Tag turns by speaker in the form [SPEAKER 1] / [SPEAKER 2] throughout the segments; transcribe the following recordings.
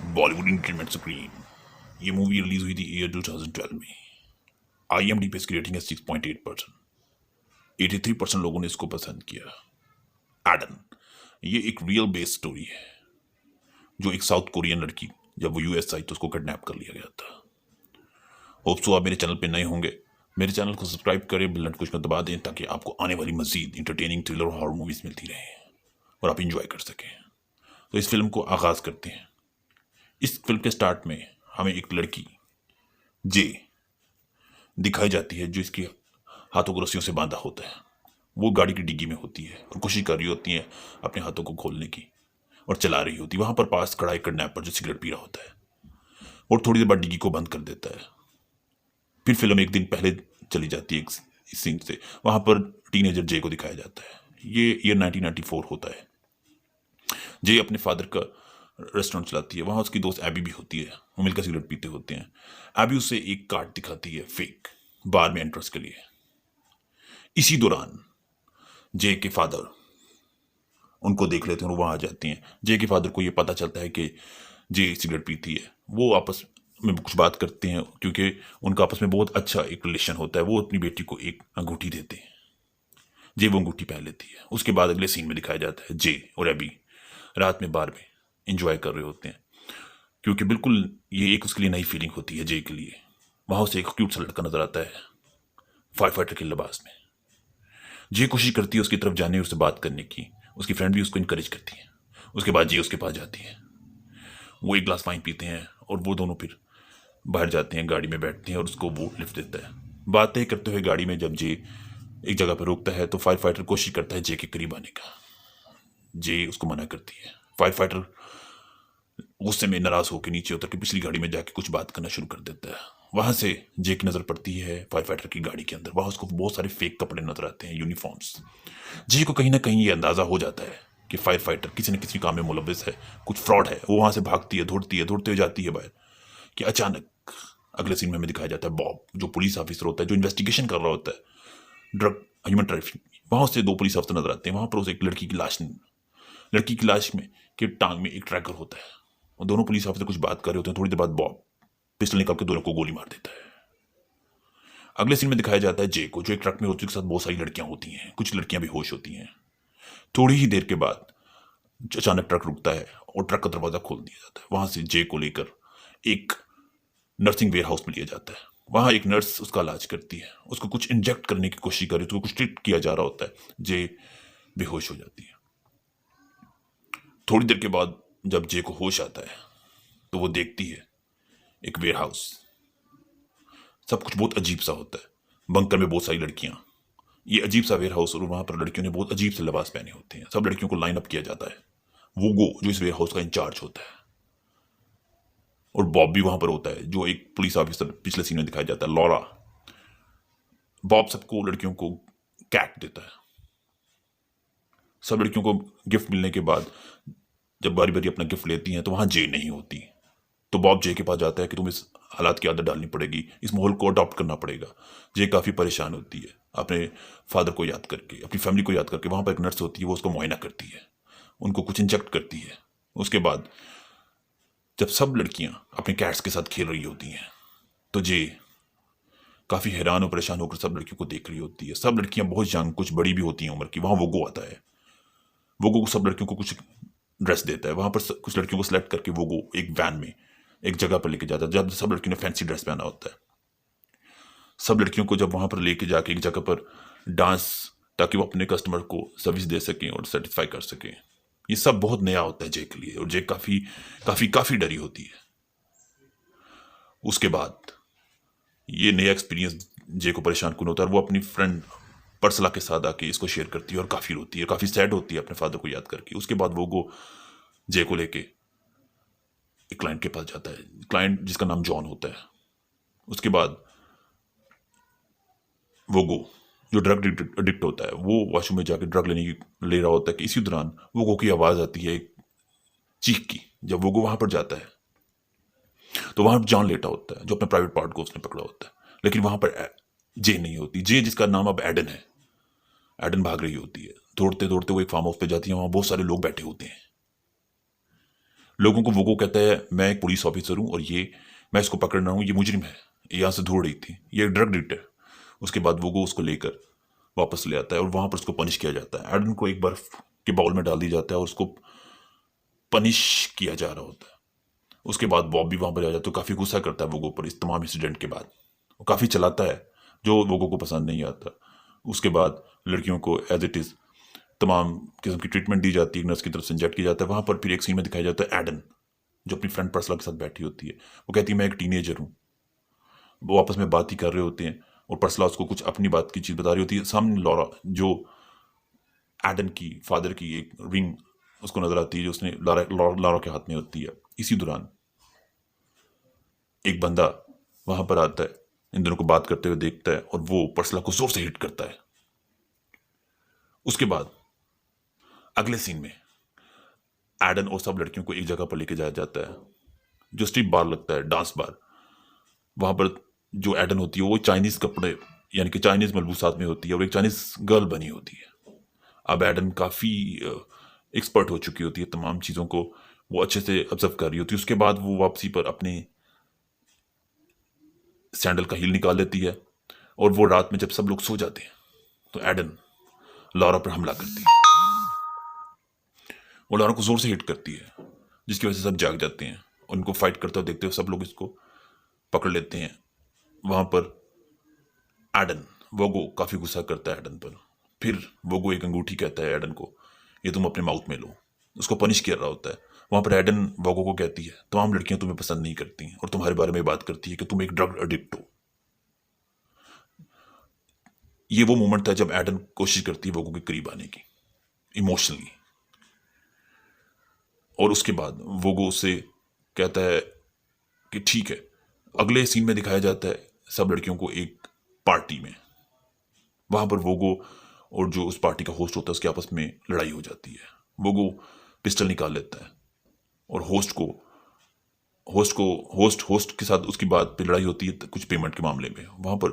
[SPEAKER 1] Bollywood internet screen. ये movie release हुई थी ईयर 2012 में। IMDb पे इसकी रेटिंग है 6.8%। 83% लोगों ने इसको पसंद किया। एडन, ये एक रियल बेस्ड स्टोरी है। जो एक साउथ कोरियन लड़की, जब वो US आई तो उसको किडनैप कर लिया गया था। होप सो आप मेरे चैनल पे नए होंगे, मेरे चैनल को सब्सक्राइब करें, बेल नोटिफिकेशन को दबा दें ताकि आपको आने वाली मजीद इंटरटेनिंग थ्रिलर और हॉरर मूवीज मिलती रहे और आप इंजॉय कर सकें। तो इस फिल्म को आगाज करते हैं। इस फिल्म के स्टार्ट में हमें एक लड़की जे दिखाई जाती है जो इसकी हाथों को रस्सियों से बांधा होता है। वो गाड़ी की डिग्गी में होती है और कोशिश कर रही होती है अपने हाथों को खोलने की और चला रही होती है। वहां पर पास खड़ा एक किडनैपर जो सिगरेट पी रहा होता है और थोड़ी देर बाद डिग्गी को बंद कर देता है। फिर फिल्म एक दिन पहले चली जाती है इस सीन से। वहां पर टीनेजर जे को दिखाया जाता है। ये ईयर 1994 होता है। जे अपने फादर का रेस्टोरेंट चलाती है। वहां उसकी दोस्त एबी भी होती है। वो मिलकर सिगरेट पीते होते हैं। एबी उसे एक कार्ड दिखाती है फेक बार में एंट्रेंस के लिए। इसी दौरान जे के फादर उनको देख लेते हैं और वहां आ जाती हैं। जे के फादर को ये पता चलता है कि जे सिगरेट पीती है। वो आपस में कुछ बात करते हैं क्योंकि उनका आपस में बहुत अच्छा एक रिलेशन होता है। वो अपनी बेटी को एक अंगूठी देते हैं। जे वो अंगूठी पहन लेती है। उसके बाद अगले सीन में दिखाया जाता है जे और एबी रात में बार में इंजॉय कर रहे होते हैं क्योंकि बिल्कुल ये एक उसके लिए नई फीलिंग होती है जे के लिए। वहां उसे एक क्यूट सा लड़का नजर आता है फायर फाइटर के लिबास में। जे कोशिश करती है उसकी तरफ जाने और उससे बात करने की। उसकी फ्रेंड भी उसको इनकरेज करती है। उसके बाद जे उसके पास जाती है। वो एक ग्लास वाइन पीते हैं और वो दोनों फिर बाहर जाते हैं, गाड़ी में बैठते हैं और उसको वो लिफ्ट देता है। बातें करते हुए गाड़ी में जब जे एक जगह पर रोकता है तो फायर फाइटर कोशिश करता है जे के करीब आने का। जे उसको मना करती है। फायर फाइटर गुस्से में नाराज होकर नीचे उतर के पिछली गाड़ी में जाके कुछ बात करना शुरू कर देता है। वहां से जे की नजर पड़ती है फायर फाइटर की गाड़ी के अंदर। वहां उसको बहुत सारे फेक कपड़े नजर आते हैं, यूनिफॉर्म्स। जी को कहीं ना कहीं ये अंदाजा हो जाता है कि फायर फाइटर किसी न किसी काम में मुलविस है, कुछ फ्रॉड है। वो वहां से भागती है, दौड़ते हुए जाती है बाहर कि अचानक अगले सीन में हमें दिखाया जाता है बॉब, जो पुलिस ऑफिसर होता है, जो इन्वेस्टिगेशन कर रहा होता है ड्रग ह्यूमन ट्रैफिकिंग। वहां से दो पुलिस ऑफिसर नजर आते हैं। वहां पर उसे एक लड़की की लाश में के टांग में एक ट्रैकर होता है। और दोनों पुलिस ऑफिसर कुछ बात कर रहे होते हैं। थोड़ी देर बाद बॉब पिस्टल निकाल के दोनों को गोली मार देता है। अगले सीन में दिखाया जाता है जे को, जो एक ट्रक में होती है। उसके साथ बहुत सारी लड़कियां होती हैं, कुछ लड़कियां बेहोश होती हैं। थोड़ी ही देर के बाद अचानक ट्रक रुकता है और ट्रक का दरवाजा खोल दिया जाता है। वहां से जे को लेकर एक नर्सिंग वेयर हाउस में लिया जाता है। वहां एक नर्स उसका इलाज करती है। उसको कुछ इंजेक्ट करने की कोशिश कर रही है, उसको कुछ ट्रीट किया जा रहा होता है। जे बेहोश हो जाती है। थोड़ी देर के बाद जब जे को होश आता है तो वो देखती है एक वेयर हाउस। सब कुछ बहुत अजीब सा होता है। बंकर में बहुत सारी लड़कियां। ये अजीब सा वेयर हाउस और वहां पर लड़कियों ने बहुत अजीब से लिबास पहने होते हैं। सब लड़कियों को लाइन अप किया जाता है। वोगो जो इस वेयर हाउस का इंचार्ज होता है और बॉब भी वहां पर होता है, जो एक पुलिस ऑफिसर पिछले सीन में दिखाया जाता है, लॉरा। बॉब सबको लड़कियों को कैट देता है। सब लड़कियों को गिफ्ट मिलने के बाद जब बारी बारी अपना गिफ्ट लेती हैं तो वहां जे नहीं होती। तो बॉब जे के पास जाता है कि तुम्हें इस हालात की आदत डालनी पड़ेगी, इस माहौल को अडॉप्ट करना पड़ेगा। जे काफ़ी परेशान होती है अपने फादर को याद करके, अपनी फैमिली को याद करके। वहाँ पर एक नर्स होती है, वो उसको मुआयना करती है, उनको कुछ इंजेक्ट करती है। उसके बाद जब सब लड़कियां अपने कैट्स के साथ खेल रही होती हैं तो जे काफ़ी हैरान और परेशान होकर सब लड़कियों को देख रही होती है। सब लड़कियां बहुत यंग, कुछ बड़ी भी होती हैं उम्र की। वहाँ वोगो आता है। वोगो को सब लड़कियों को कुछ ड्रेस देता है। वहाँ पर कुछ लड़कियों को सेलेक्ट करके वोगो एक वैन में एक जगह पर लेके जाता है जब सब लड़कियों ने फैंसी ड्रेस पहना होता है। सब लड़कियों को जब वहां पर लेके जाके एक जगह पर डांस, ताकि वो अपने कस्टमर को सर्विस दे सकें और सेटिस्फाई कर सकें। ये सब बहुत नया होता है जे के लिए और जे काफी काफी काफी डरी होती है। उसके बाद ये नया एक्सपीरियंस जे को परेशान कौन होता है और वो अपनी फ्रेंड परसला के साथ आके इसको शेयर करती है और काफी रोती है, काफी सैड होती है अपने फादर को याद करके। उसके बाद वो जे को लेके एक क्लाइंट के पास जाता है, क्लाइंट जिसका नाम जॉन होता है। उसके बाद वोगो जो ड्रग एडिक्ट होता है वो वॉशरूम में जाके ड्रग ले रहा होता है कि इसी दौरान वोगो की आवाज आती है एक चीख की। जब वोगो वहां पर जाता है तो वहां जॉन लेटा होता है, जो अपने प्राइवेट पार्ट को उसने पकड़ा होता है। लेकिन वहां पर जे नहीं होती। जे जिसका नाम अब एडन है, एडन भाग रही होती है। दौड़ते दौड़ते वो एक फार्म हाउस पे जाती है। वहां बहुत सारे लोग बैठे होते हैं। लोगों को वो कहता है मैं एक पुलिस ऑफिसर हूँ और ये मैं इसको पकड़ रहा हूँ, ये मुजरिम है, ये यहाँ से दौड़ रही थी, ये एक ड्रग एडिक्ट है। उसके बाद वो उसको लेकर वापस ले आता है और वहां पर उसको पनिश किया जाता है। एडन को एक बर्फ के बाउल में डाल दिया जाता है और उसको पनिश किया जा रहा होता है। उसके बाद बॉब भी वहां पर आ जाता है, तो काफी गुस्सा करता है वोगो पर इस तमाम इंसिडेंट के बाद। वो काफी चलाता है जो वोगो को पसंद नहीं आता। उसके बाद लड़कियों को एज इट इज तमाम किस्म की ट्रीटमेंट दी जाती है, नर्स की तरफ से इंजेक्ट किया जाता है। वहां पर फिर एक सीन में दिखाया जाता है एडन जो अपनी फ्रेंड पर्सला के साथ बैठी होती है। वो कहती है मैं एक टीनेजर हूँ। वो आपस में बात ही कर रहे होते हैं और पर्सला उसको कुछ अपनी बात की चीज बता रही होती है। सामने लॉरा जो एडन की फादर की एक रिंग उसको नजर आती है जो उसने लारा के हाथ में होती है। इसी दौरान एक बंदा वहां पर आता है, इन दोनों को बात करते हुए देखता है और वो पर्सला को जोर से हिट करता है। उसके बाद अगले सीन में एडन और सब लड़कियों को एक जगह पर लेके जाया जाता है जो स्ट्रीट बार लगता है, डांस बार। वहां पर जो एडन होती है वो चाइनीज कपड़े यानी कि चाइनीज मलबूसात में होती है और एक चाइनीज गर्ल बनी होती है। अब एडन काफी एक्सपर्ट हो चुकी होती है तमाम चीजों को, वो अच्छे से ऑब्जर्व कर रही होती है। उसके बाद वो वापसी पर अपने सैंडल का हील निकाल लेती है और वो रात में जब सब लोग सो जाते हैं तो एडन लॉरा पर हमला करती है। वो लॉरा को जोर से हिट करती है जिसकी वजह से सब जाग जाते हैं। उनको फाइट करते हुए देखते हुए सब लोग इसको पकड़ लेते हैं। वहां पर एडन वोगो काफी गुस्सा करता है एडन पर। फिर वोगो एक अंगूठी कहता है एडन को ये तुम अपने माउथ में लो, उसको पनिश कर रहा होता है। वहां पर एडन वोगो को कहती है तमाम लड़कियां तुम्हें पसंद नहीं करती और तुम्हारे बारे में बात करती है कि तुम एक ड्रग एडिक्ट हो। ये वो मोमेंट था जब एडन कोशिश करती है वोगो के करीब आने की इमोशनली। और उसके बाद वोगो उससे कहता है कि ठीक है। अगले सीन में दिखाया जाता है सब लड़कियों को एक पार्टी में। वहां पर वोगो और जो उस पार्टी का होस्ट होता है उसके आपस में लड़ाई हो जाती है। वोगो पिस्टल निकाल लेता है और होस्ट के साथ उसकी बात पे लड़ाई होती है कुछ पेमेंट के मामले में वहां पर।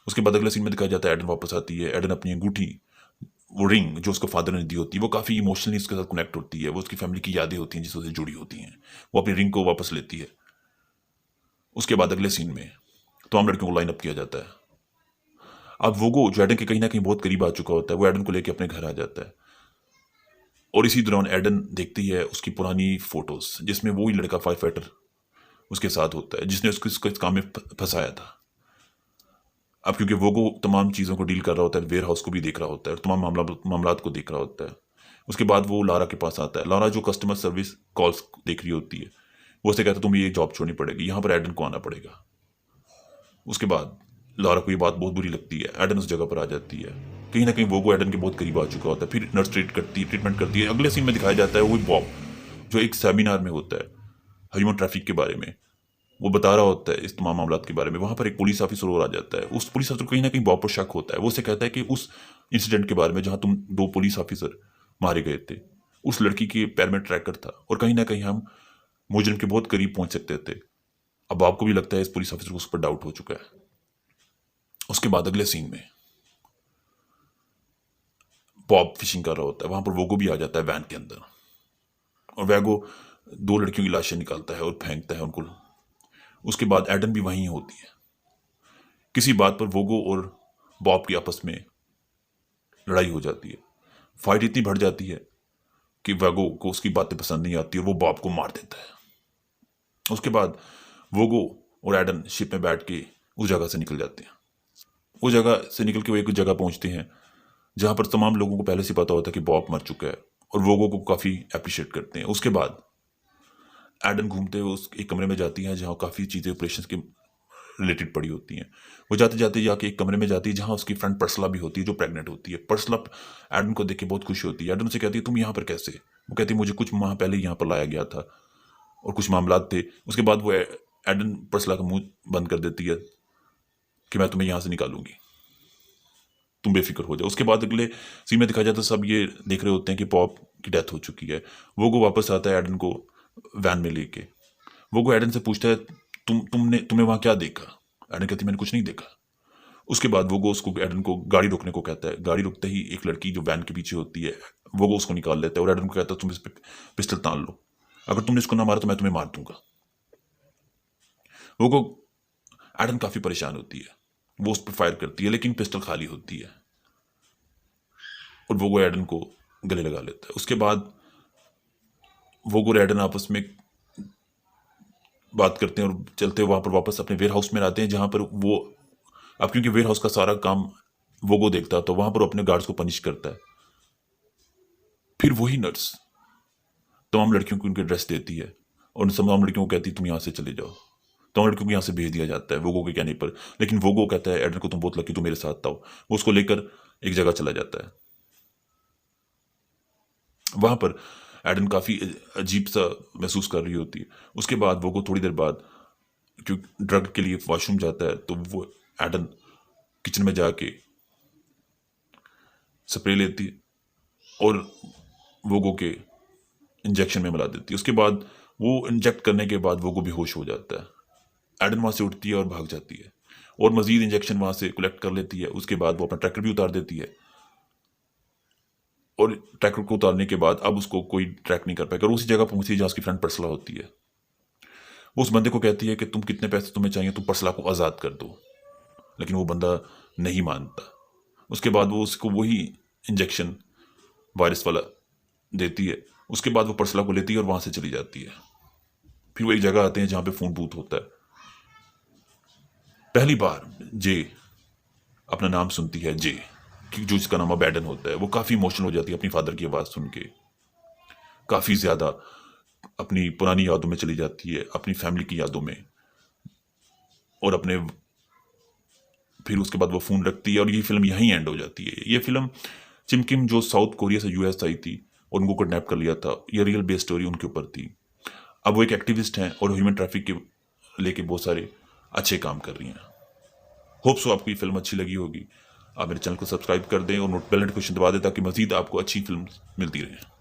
[SPEAKER 1] उसके बाद अगले सीन में दिखाया जाता है एडन वापस आती है। एडन अपनी अंगूठी, वो रिंग जो उसके फादर ने दी होती है, वो काफी इमोशनली उसके साथ कनेक्ट होती है। वो उसकी फैमिली की यादें होती हैं जिससे जुड़ी होती हैं। वो अपनी रिंग को वापस लेती है। उसके बाद अगले सीन में तमाम लड़कियों को लाइन अप किया जाता है। अब वोगो जो एडन के कहीं ना कहीं बहुत करीब आ चुका होता है वो एडन को लेकर अपने घर आ जाता है और इसी दौरान एडन देखती है उसकी पुरानी फोटोज जिसमें वो ही लड़का फाइव फाइटर उसके साथ होता है जिसने उसको इस काम में फंसाया था। अब क्योंकि वोगो तमाम चीज़ों को डील कर रहा होता है, वेयर हाउस को भी देख रहा होता है और तमाम मामलात को देख रहा होता है। उसके बाद वो लारा के पास आता है। लारा जो कस्टमर सर्विस कॉल्स देख रही होती है वो उससे कहता है तुम्हें ये जॉब छोड़नी पड़ेगी, यहाँ पर एडन को आना पड़ेगा। उसके बाद लारा को ये बात बहुत बुरी लगती है। एडन उस जगह पर आ जाती है। कहीं ना कहीं वोगो एडन के बहुत करीब आ चुका होता है। फिर नर्स ट्रीटमेंट करती है। अगले सीन में दिखाया जाता है वो बॉब जो एक सेमिनार में होता है ह्यूमन ट्रैफिक के बारे में, वो बता रहा होता है इस तमाम मामलात के बारे में। वहां पर एक पुलिस ऑफिसर और आ जाता है। उस पुलिस ऑफिसर को कहीं ना कहीं बॉब पर शक होता है। वो उसे कहता है कि उस इंसिडेंट के बारे में जहां तुम दो पुलिस ऑफिसर मारे गए थे, उस लड़की के पैर में ट्रैकर था और कहीं ना कहीं हम मुजरिम के बहुत करीब पहुंच सकते थे। अब आपको भी लगता है इस पुलिस ऑफिसर को उस पर डाउट हो चुका है। उसके बाद अगले सीन में बॉब फिशिंग कर रहा होता है। वहां पर वोगो भी आ जाता है वैन के अंदर और वैगो दो लड़कियों की लाशें निकालता है और फेंकता है उनको। उसके बाद एडन भी वहीं होती है। किसी बात पर वोगो और बॉब की आपस में लड़ाई हो जाती है। फाइट इतनी बढ़ जाती है कि वोगो को उसकी बातें पसंद नहीं आती और वो बॉब को मार देता है। उसके बाद वोगो और एडन शिप में बैठ के उस जगह से निकल जाते हैं। उस जगह से निकल के वो एक जगह पहुंचते हैं जहां पर तमाम लोगों को पहले से पता होता है कि बॉब मर चुका है और वोगो को काफी अप्रिशिएट करते हैं। उसके बाद एडन घूमते हुए उस एक कमरे में जाती है जहाँ काफ़ी चीज़ें ऑपरेशन के रिलेटेड पड़ी होती हैं। वो जाते जाते जाके एक कमरे में जाती है जहाँ उसकी फ्रेंड पर्सला भी होती है जो प्रेग्नेंट होती है। पर्सला एडन को देख के बहुत खुशी होती है। एडन से कहती है तुम यहाँ पर कैसे? वो कहती है मुझे कुछ माह पहले यहाँ पर लाया गया था और कुछ मामलात थे। उसके बाद वो एडन पर्सला का मुंह बंद कर देती है कि मैं तुम्हें यहाँ से निकालूंगी, तुम बेफिक्र हो जाओ। उसके बाद अगले सीन में दिखाया जाता है सब ये देख रहे होते हैं कि पॉप की डेथ हो चुकी है। वो वापस आता है एडन को वैन में लेके। वो एडन से पूछता है तुमने वहां क्या देखा? एडन कहती मैंने कुछ नहीं देखा। उसके बाद वो उसको एडन को गाड़ी रोकने को कहता है। गाड़ी रुकते ही एक लड़की जो वैन के पीछे होती है वो उसको निकाल लेता है और एडन को कहता है तुम इस पे पिस्टल तान लो। अगर तुमने इसको ना मारा तो मैं तुम्हें मार दूंगा। वो को एडन काफी परेशान होती है, वो उस पर फायर करती है लेकिन पिस्टल खाली होती है और वो एडन को गले लगा लेता है। उसके बाद वो और एडन आपस में बात करते हैं और चलते वहां पर वापस अपने वेयर हाउस में आते हैं, जहां पर वो अब क्योंकि वेयर हाउस का सारा काम वो देखता है तो वहां पर वो अपने गार्ड्स को पनिश करता है। फिर वही नर्स तमाम लड़कियों को उनके ड्रेस देती है और उन तमाम लड़कियों को कहती है तुम यहाँ से चले जाओ। तमाम लड़कियों को यहाँ से भेज दिया जाता है वोगो के कहने पर, लेकिन वोगो कहता है एडन को तुम बहुत लकी, तुम मेरे साथ आओ। वो उसको लेकर एक जगह चला जाता है। वहां पर एडन काफी अजीब सा महसूस कर रही होती है। उसके बाद वोगो थोड़ी देर बाद क्योंकि ड्रग के लिए वॉशरूम जाता है तो वो एडन किचन में जाके स्प्रे लेती है और वोगो के इंजेक्शन में मिला देती है। उसके बाद वो इंजेक्ट करने के बाद वोगो बेहोश हो जाता है। एडन वहां से उठती है और भाग जाती है और मजीद इंजेक्शन वहां से कलेक्ट कर लेती है। उसके बाद वो अपना ट्रैक्टर भी उतार देती है और ट्रैक्टर को उतारने के बाद अब उसको कोई ट्रैक नहीं कर पाएगा और उसी जगह पहुंची जहां उसकी फ्रेंड परसला होती है। वो उस बंदे को कहती है कि तुम कितने पैसे तुम्हें चाहिए, तुम परसला को आज़ाद कर दो, लेकिन वो बंदा नहीं मानता। उसके बाद वो उसको वही इंजेक्शन वायरस वाला देती है। उसके बाद वो परसला को लेती है और वहां से चली जाती है। फिर वो एक जगह आते हैं जहां पे फोन बूथ होता है। पहली बार जे अपना नाम सुनती है, जे कि जो इसका नाम अब एडन होता है। वो काफी इमोशनल हो जाती है अपनी फादर की आवाज सुन के, काफी ज्यादा अपनी पुरानी यादों में चली जाती है, अपनी फैमिली की यादों में। और अपने फिर उसके बाद वो फोन रखती है और ये फिल्म यहीं एंड हो जाती है। ये फिल्म चिमकिम जो साउथ कोरिया से यूएस आई थी और उनको किडनैप कर लिया था, ये रियल बेस्ड स्टोरी उनके ऊपर थी। अब वो एक एक्टिविस्ट हैं और ह्यूमन ट्रैफिक के लेके बहुत सारे अच्छे काम कर रही हैं। होप सो आपको ये फिल्म अच्छी लगी होगी। आप मेरे चैनल को सब्सक्राइब कर दें और बेल नोटिफिकेशन दबा दें ताकि मजीद आपको अच्छी फिल्म मिलती रहे।